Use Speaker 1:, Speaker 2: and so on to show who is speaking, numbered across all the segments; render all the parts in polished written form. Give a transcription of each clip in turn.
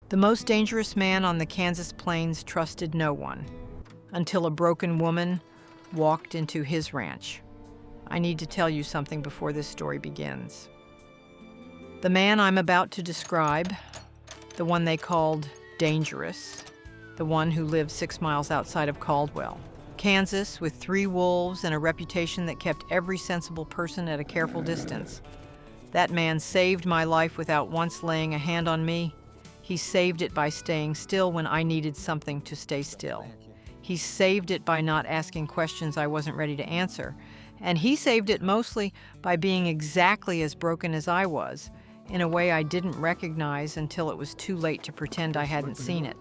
Speaker 1: The most dangerous man on the Kansas plains trusted no one until a broken woman walked into his ranch. I need to tell you something before this story begins. The man I'm about to describe, the one they called dangerous, the one who lived 6 miles outside of Caldwell, Kansas, with 3 wolves and a reputation that kept every sensible person at a careful distance. That man saved my life without once laying a hand on me. He saved it by staying still when I needed something to stay still. He saved it by not asking questions I wasn't ready to answer. And he saved it mostly by being exactly as broken as I was, in a way I didn't recognize until it was too late to pretend I hadn't seen it.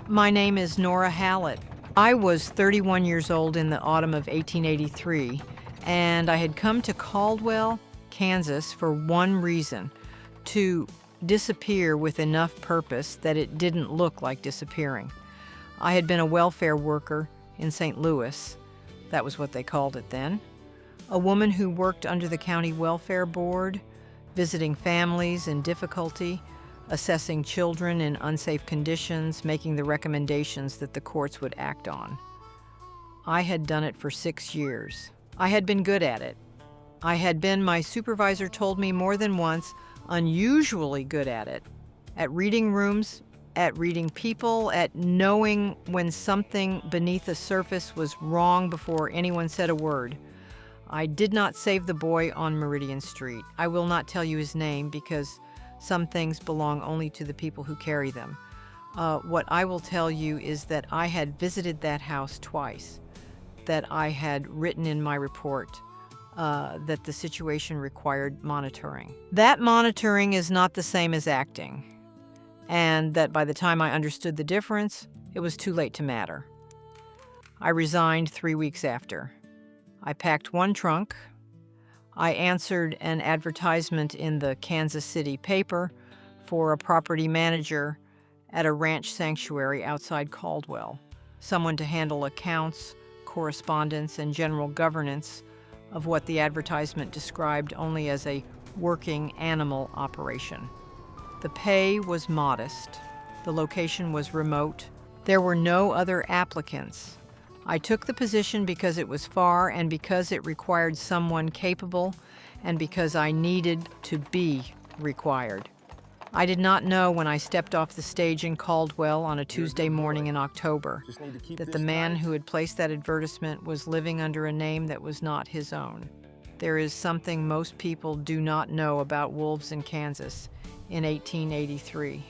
Speaker 1: My name is Nora Hallett. I was 31 years old in the autumn of 1883, and I had come to Caldwell, Kansas for one reason: to disappear with enough purpose that it didn't look like disappearing. I had been a welfare worker in St. Louis. That was what they called it then. A woman who worked under the county welfare board, visiting families in difficulty, assessing children in unsafe conditions, making the recommendations that the courts would act on. I had done it for 6 years. I had been good at it. I had been, my supervisor told me more than once, unusually good at it. At reading rooms, at reading people, at knowing when something beneath the surface was wrong before anyone said a word. I did not save the boy on Meridian Street. I will not tell you his name because some things belong only to the people who carry them. What I will tell you is that I had visited that house twice, that I had written in my report that the situation required monitoring. That monitoring is not the same as acting, and that by the time I understood the difference, it was too late to matter. I resigned 3 weeks after. I packed one trunk. I answered an advertisement in the Kansas City paper for a property manager at a ranch sanctuary outside Caldwell, someone to handle accounts, correspondence, and general governance of what the advertisement described only as a working animal operation. The pay was modest. The location was remote. There were no other applicants. I took the position because it was far and because it required someone capable and because I needed to be required. I did not know when I stepped off the stage in Caldwell on a Tuesday morning in October that the man who had placed that advertisement was living under a name that was not his own. There is something most people do not know about wolves in Kansas in 1883.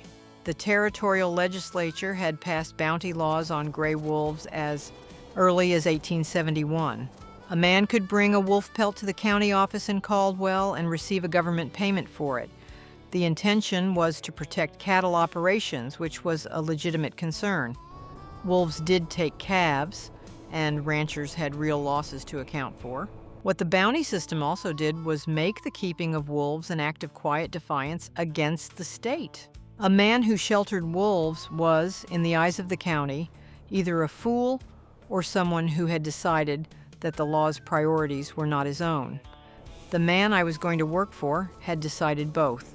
Speaker 1: The territorial legislature had passed bounty laws on gray wolves as early as 1871. A man could bring a wolf pelt to the county office in Caldwell and receive a government payment for it. The intention was to protect cattle operations, which was a legitimate concern. Wolves did take calves, and ranchers had real losses to account for. What the bounty system also did was make the keeping of wolves an act of quiet defiance against the state. A man who sheltered wolves was, in the eyes of the county, either a fool or someone who had decided that the law's priorities were not his own. The man I was going to work for had decided both.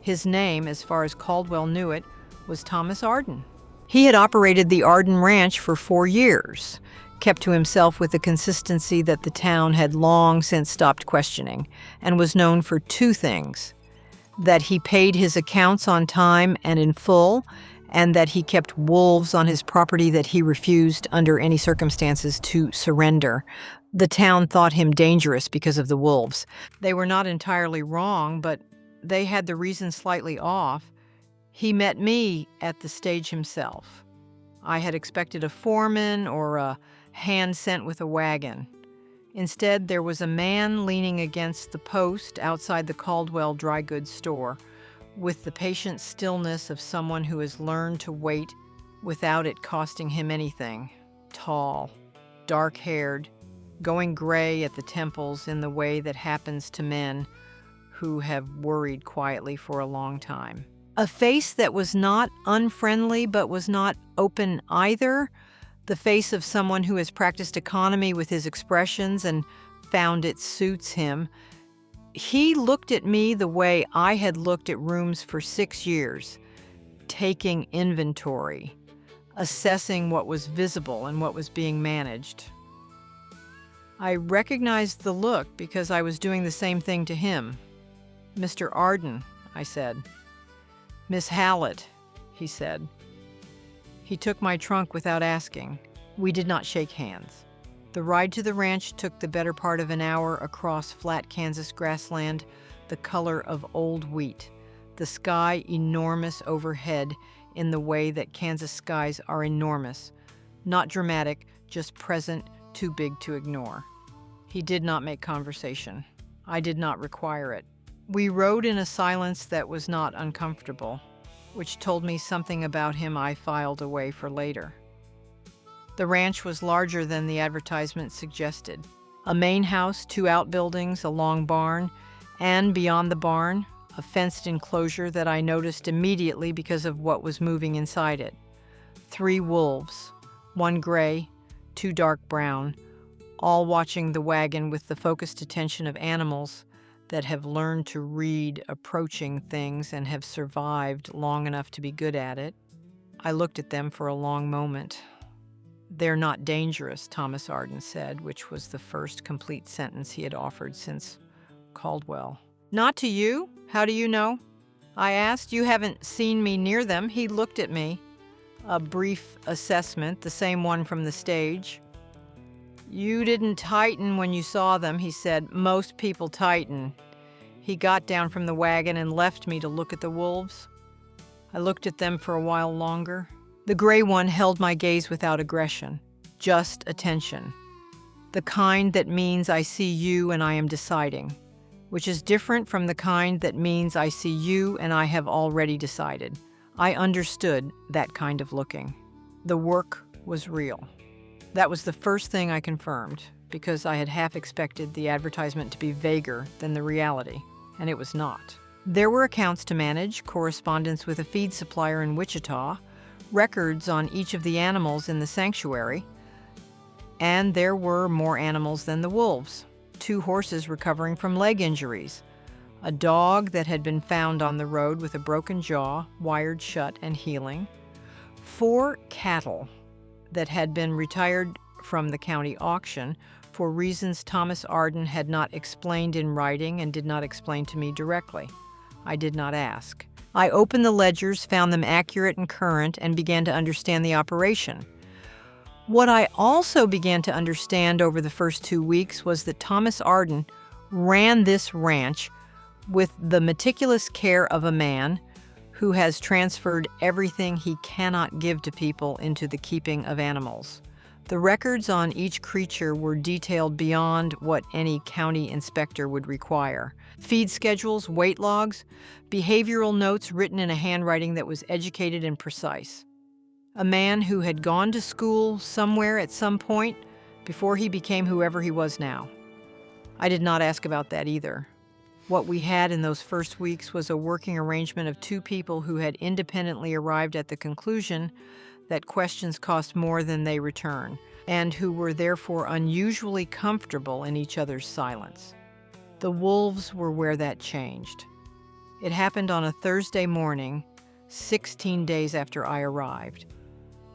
Speaker 1: His name, as far as Caldwell knew it, was Thomas Ardan. He had operated the Ardan Ranch for 4 years, kept to himself with the consistency that the town had long since stopped questioning, and was known for 2 things: that he paid his accounts on time and in full, and that he kept wolves on his property that he refused under any circumstances to surrender. The town thought him dangerous because of the wolves. They were not entirely wrong, but they had the reason slightly off. He met me at the stage himself. I had expected a foreman or a hand sent with a wagon. Instead, there was a man leaning against the post outside the Caldwell dry goods store, with the patient stillness of someone who has learned to wait without it costing him anything. Tall, dark-haired, going gray at the temples in the way that happens to men who have worried quietly for a long time. A face that was not unfriendly but was not open either. The face of someone who has practiced economy with his expressions and found it suits him. He looked at me the way I had looked at rooms for 6 years. taking inventory, assessing what was visible and what was being managed. I recognized the look because I was doing the same thing to him. "Mr. Ardan," I said. "Miss Hallett," he said. He took my trunk without asking. We did not shake hands. The ride to the ranch took the better part of an hour across flat Kansas grassland, the color of old wheat, the sky enormous overhead in the way that Kansas skies are enormous, not dramatic, just present, too big to ignore. He did not make conversation. I did not require it. We rode in a silence that was not uncomfortable, which told me something about him I filed away for later. The ranch was larger than the advertisement suggested. A main house, 2 outbuildings, a long barn, and beyond the barn, a fenced enclosure that I noticed immediately because of what was moving inside it. 3 wolves, 1 gray, 2 dark brown, all watching the wagon with the focused attention of animals that have learned to read approaching things and have survived long enough to be good at it. I looked at them for a long moment. "They're not dangerous," Thomas Ardan said, which was the first complete sentence he had offered since Caldwell. "Not to you? How do you know?" I asked. "You haven't seen me near them." He looked at me. A brief assessment, the same one from the stage. "You didn't tighten when you saw them," he said. "Most people tighten." He got down from the wagon and left me to look at the wolves. I looked at them for a while longer. The gray one held my gaze without aggression, just attention. The kind that means I see you and I am deciding, which is different from the kind that means I see you and I have already decided. I understood that kind of looking. The work was real. That was the first thing I confirmed, because I had half expected the advertisement to be vaguer than the reality, and it was not. There were accounts to manage, correspondence with a feed supplier in Wichita, records on each of the animals in the sanctuary, and there were more animals than the wolves. 2 horses recovering from leg injuries, a dog that had been found on the road with a broken jaw, wired shut and healing, 4 cattle that had been retired from the county auction for reasons Thomas Ardan had not explained in writing and did not explain to me directly. I did not ask. I opened the ledgers, found them accurate and current, and began to understand the operation. What I also began to understand over the first 2 weeks was that Thomas Ardan ran this ranch with the meticulous care of a man who has transferred everything he cannot give to people into the keeping of animals. The records on each creature were detailed beyond what any county inspector would require. Feed schedules, weight logs, behavioral notes written in a handwriting that was educated and precise. A man who had gone to school somewhere at some point before he became whoever he was now. I did not ask about that either. What we had in those first weeks was a working arrangement of 2 people who had independently arrived at the conclusion that questions cost more than they return, and who were therefore unusually comfortable in each other's silence. The wolves were where that changed. It happened on a Thursday morning, 16 days after I arrived.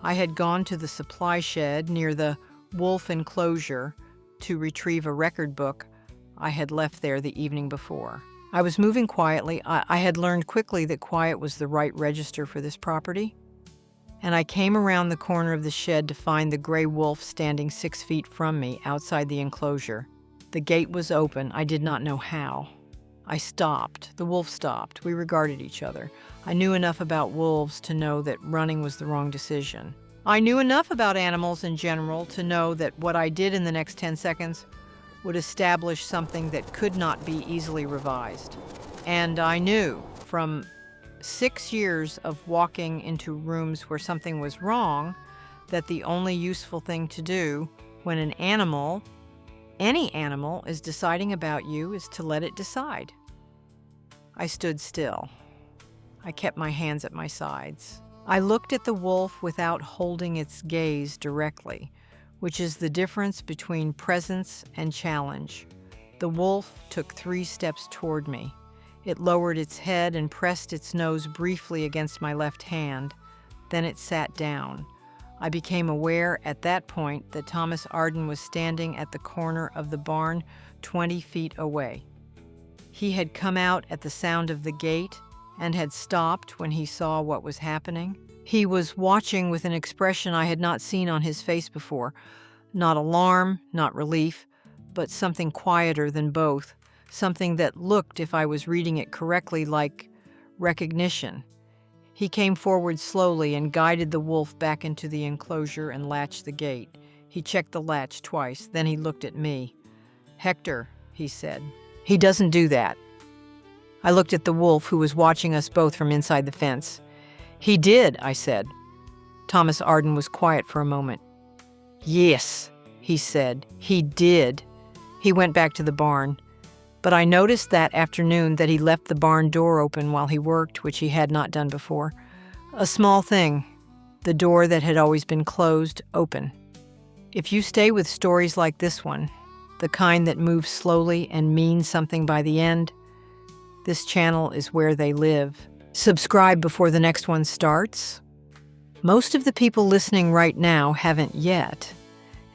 Speaker 1: I had gone to the supply shed near the wolf enclosure to retrieve a record book I had left there the evening before. I was moving quietly. I had learned quickly that quiet was the right register for this property. And I came around the corner of the shed to find the gray wolf standing 6 feet from me outside the enclosure. The gate was open. I did not know how. I stopped. The wolf stopped. We regarded each other. I knew enough about wolves to know that running was the wrong decision. I knew enough about animals in general to know that what I did in the next 10 seconds would establish something that could not be easily revised. And I knew from 6 years of walking into rooms where something was wrong that the only useful thing to do when an animal, any animal, is deciding about you is to let it decide. I stood still. I kept my hands at my sides. I looked at the wolf without holding its gaze directly, which is the difference between presence and challenge. The wolf took 3 steps toward me. It lowered its head and pressed its nose briefly against my left hand. Then it sat down. I became aware at that point that Thomas Ardan was standing at the corner of the barn 20 feet away. He had come out at the sound of the gate and had stopped when he saw what was happening. He was watching with an expression I had not seen on his face before. Not alarm, not relief, but something quieter than both. Something that looked, if I was reading it correctly, like recognition. He came forward slowly and guided the wolf back into the enclosure and latched the gate. He checked the latch twice, then he looked at me. "Hector," he said. "He doesn't do that." I looked at the wolf, who was watching us both from inside the fence. "He did," I said. Thomas Ardan was quiet for a moment. "Yes," he said, "he did." He went back to the barn. But I noticed that afternoon that he left the barn door open while he worked, which he had not done before. A small thing, the door that had always been closed, open. If you stay with stories like this one, the kind that move slowly and mean something by the end, this channel is where they live. Subscribe before the next one starts. Most of the people listening right now haven't yet,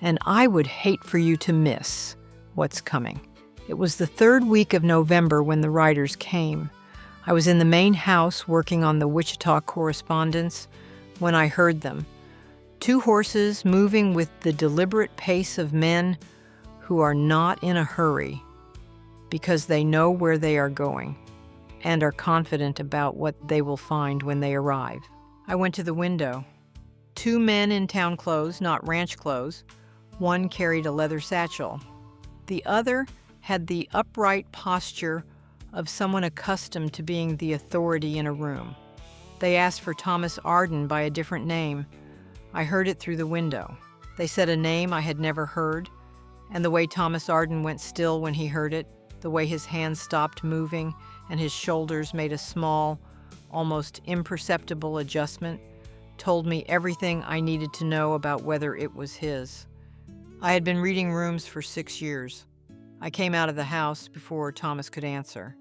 Speaker 1: and I would hate for you to miss what's coming. It was the third week of November when the writers came. I was in the main house working on the Wichita correspondence when I heard them. 2 horses moving with the deliberate pace of men who are not in a hurry because they know where they are going and are confident about what they will find when they arrive. I went to the window. 2 men in town clothes, not ranch clothes. One carried a leather satchel. The other had the upright posture of someone accustomed to being the authority in a room. They asked for Thomas Ardan by a different name. I heard it through the window. They said a name I had never heard, and the way Thomas Ardan went still when he heard it, the way his hands stopped moving and his shoulders made a small, almost imperceptible adjustment, told me everything I needed to know about whether it was his. I had been reading rooms for 6 years. I came out of the house before Thomas could answer.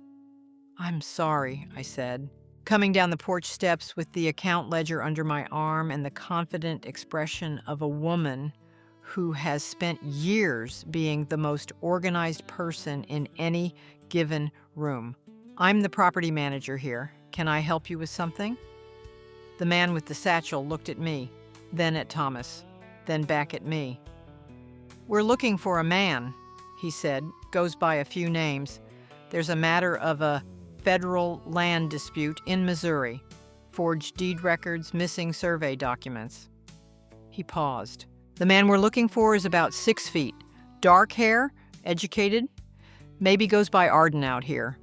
Speaker 1: "I'm sorry," I said, coming down the porch steps with the account ledger under my arm and the confident expression of a woman who has spent years being the most organized person in any given room. "I'm the property manager here. Can I help you with something?" The man with the satchel looked at me, then at Thomas, then back at me. "We're looking for a man," he said, "goes by a few names. There's a matter of a federal land dispute in Missouri. Forged deed records, missing survey documents." He paused. "The man we're looking for is about 6 feet. Dark hair, educated, maybe goes by Ardan out here."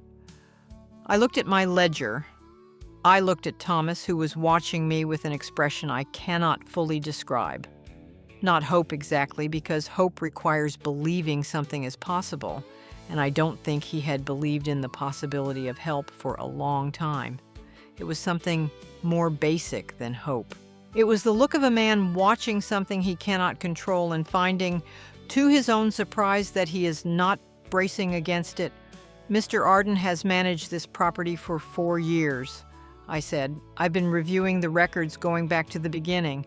Speaker 1: I looked at my ledger. I looked at Thomas, who was watching me with an expression I cannot fully describe. Not hope exactly, because hope requires believing something is possible, and I don't think he had believed in the possibility of help for a long time. It was something more basic than hope. It was the look of a man watching something he cannot control and finding, to his own surprise, that he is not bracing against it. "Mr. Ardan has managed this property for 4 years, I said. "I've been reviewing the records going back to the beginning.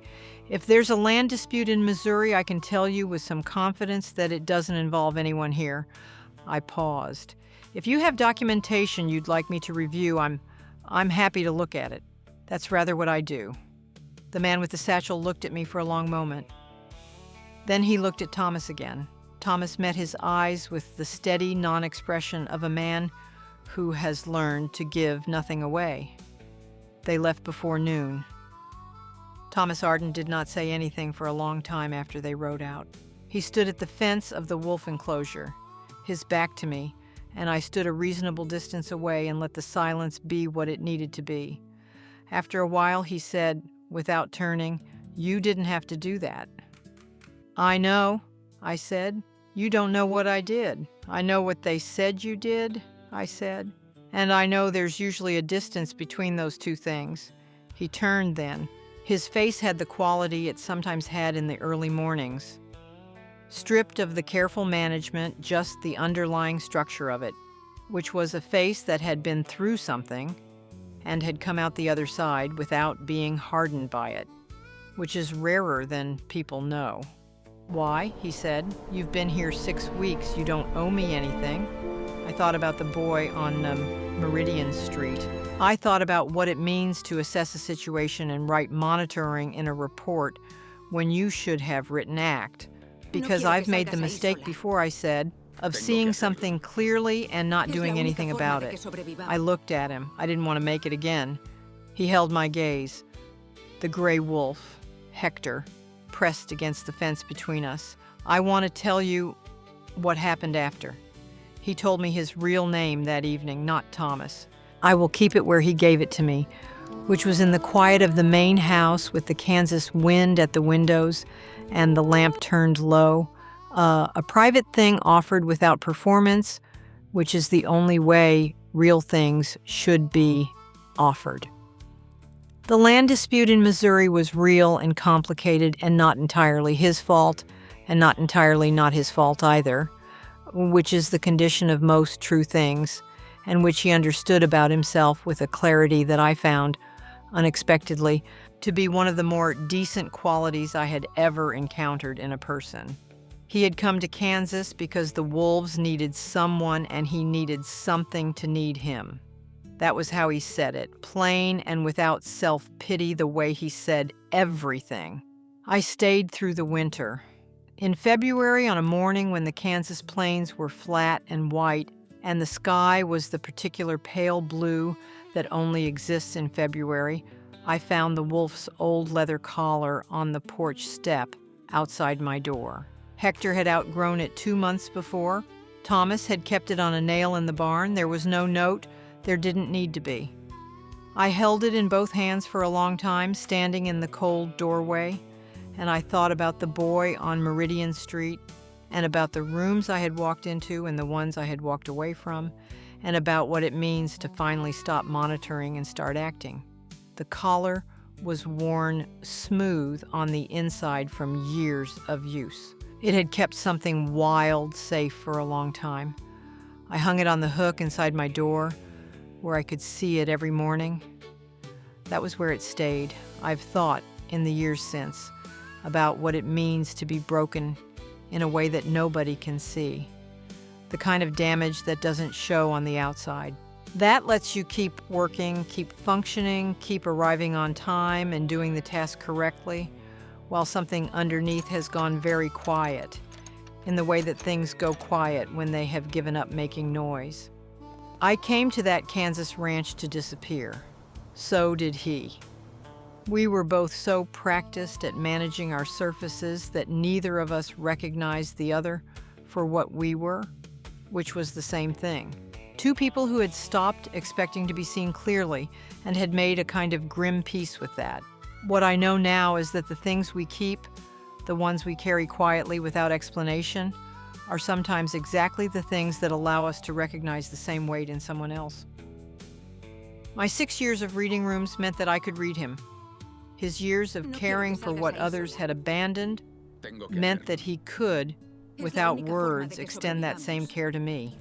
Speaker 1: If there's a land dispute in Missouri, I can tell you with some confidence that it doesn't involve anyone here." I paused. "If you have documentation you'd like me to review, I'm happy to look at it. That's rather what I do." The man with the satchel looked at me for a long moment. Then he looked at Thomas again. Thomas met his eyes with the steady non-expression of a man who has learned to give nothing away. They left before noon. Thomas Ardan did not say anything for a long time after they rode out. He stood at the fence of the wolf enclosure, his back to me, and I stood a reasonable distance away and let the silence be what it needed to be. After a while, he said, without turning, "You didn't have to do that." "I know," I said. "You don't know what I did." "I know what they said you did," I said. "And I know there's usually a distance between those two things." He turned then. His face had the quality it sometimes had in the early mornings. Stripped of the careful management, just the underlying structure of it. which was a face that had been through something and had come out the other side without being hardened by it, which is rarer than people know. "Why?" he said. "You've been here 6 weeks. You don't owe me anything." I thought about the boy on Meridian Street. I thought about what it means to assess a situation and write monitoring in a report when you should have written act. Because I've made the mistake before, I said, of seeing something clearly and not doing anything about it. I looked at him. I didn't want to make it again. He held my gaze. The gray wolf, Hector, pressed against the fence between us. "I want to tell you what happened after." He told me his real name that evening, not Thomas. I will keep it where he gave it to me, which was in the quiet of the main house with the Kansas wind at the windows and the lamp turned low. A private thing offered without performance, which is the only way real things should be offered. The land dispute in Missouri was real and complicated and not entirely his fault, and not entirely not his fault either, which is the condition of most true things, and which he understood about himself with a clarity that I found, unexpectedly, to be one of the more decent qualities I had ever encountered in a person. He had come to Kansas because the wolves needed someone and he needed something to need him. That was how he said it, plain and without self-pity, the way he said everything. I stayed through the winter. In February, on a morning when the Kansas plains were flat and white and the sky was the particular pale blue that only exists in February, I found the wolf's old leather collar on the porch step outside my door. Hector had outgrown it 2 months before. Thomas had kept it on a nail in the barn. There was no note. There didn't need to be. I held it in both hands for a long time, standing in the cold doorway, and I thought about the boy on Meridian Street, and about the rooms I had walked into and the ones I had walked away from, and about what it means to finally stop monitoring and start acting. The collar was worn smooth on the inside from years of use. It had kept something wild safe for a long time. I hung it on the hook inside my door, where I could see it every morning. That was where it stayed. I've thought, in the years since, about what it means to be broken in a way that nobody can see. The kind of damage that doesn't show on the outside. That lets you keep working, keep functioning, keep arriving on time and doing the task correctly, while something underneath has gone very quiet, in the way that things go quiet when they have given up making noise. I came to that Kansas ranch to disappear. So did he. We were both so practiced at managing our surfaces that neither of us recognized the other for what we were, which was the same thing. Two people who had stopped expecting to be seen clearly and had made a kind of grim peace with that. What I know now is that the things we keep, the ones we carry quietly without explanation, are sometimes exactly the things that allow us to recognize the same weight in someone else. My 6 years of reading rooms meant that I could read him. His years of caring for what others had abandoned meant that he could, without words, extend that same care to me.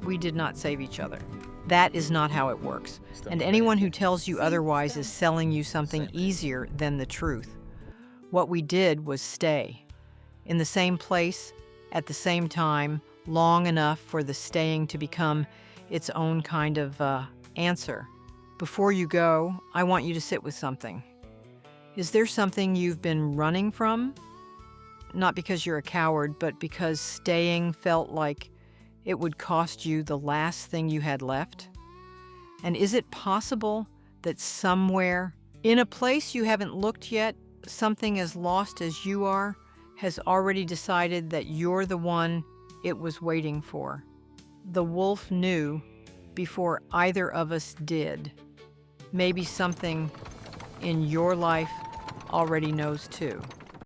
Speaker 1: We did not save each other. That is not how it works, and anyone who tells you otherwise is selling you something easier than the truth. What we did was stay, in the same place, at the same time, long enough for the staying to become its own kind of answer. Before you go, I want you to sit with something. Is there something you've been running from? Not because you're a coward, but because staying felt like it would cost you the last thing you had left? And is it possible that somewhere, in a place you haven't looked yet, something as lost as you are has already decided that you're the one it was waiting for? The wolf knew before either of us did. Maybe something in your life already knows too.